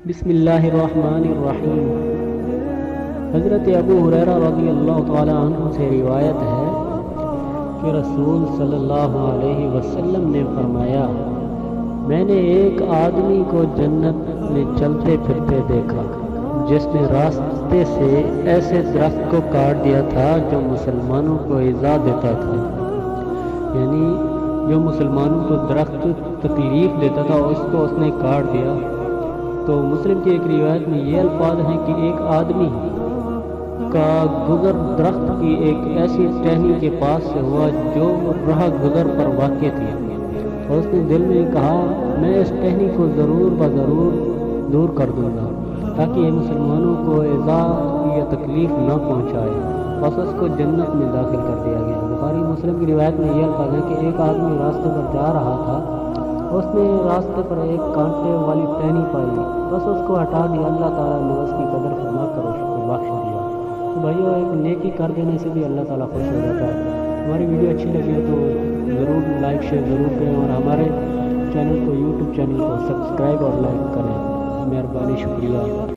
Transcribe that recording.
بسم اللہ الرحمن الرحیم۔ حضرت ابو ہریرہ رضی اللہ تعالی عنہ سے روایت ہے کہ رسول صلی اللہ علیہ وسلم نے فرمایا، میں نے ایک آدمی کو جنت میں چلتے پھرتے دیکھا جس نے راستے سے ایسے درخت کو کاٹ دیا تھا جو مسلمانوں کو ایذا دیتا تھا، یعنی جو مسلمانوں کو درخت تکلیف دیتا تھا اس نے کاٹ دیا۔ تو مسلم کی ایک روایت میں یہ الفاظ ہیں کہ ایک آدمی کا گزر درخت کی ایک ایسی ٹہنی کے پاس سے ہوا جو راہ گزر پر واقع تھی، اور اس نے دل میں کہا میں اس ٹہنی کو ضرور دور کر دوں گا تاکہ یہ مسلمانوں کو ایذا یا تکلیف نہ پہنچائے، بس اس کو جنت میں داخل کر دیا گیا۔ بخاری مسلم کی روایت میں یہ الفاظ ہے کہ ایک آدمی راستے پر جا رہا تھا، اس نے راستے پر ایک کانٹے والی ٹہنی پائی، بس اس کو ہٹا دیا، اللہ تعالیٰ نے اس کی قدر فرما کر اس کو بخش دیا۔ تو بھائیو، ایک نیکی کر دینے سے بھی اللہ تعالیٰ خوش ہو جاتا ہے۔ ہماری ویڈیو اچھی لگی ہو تو ضرور لائک شیئر ضرور کریں، اور ہمارے چینل کو یوٹیوب چینل کو سبسکرائب اور لائک کریں۔ مہربانی، شکریہ۔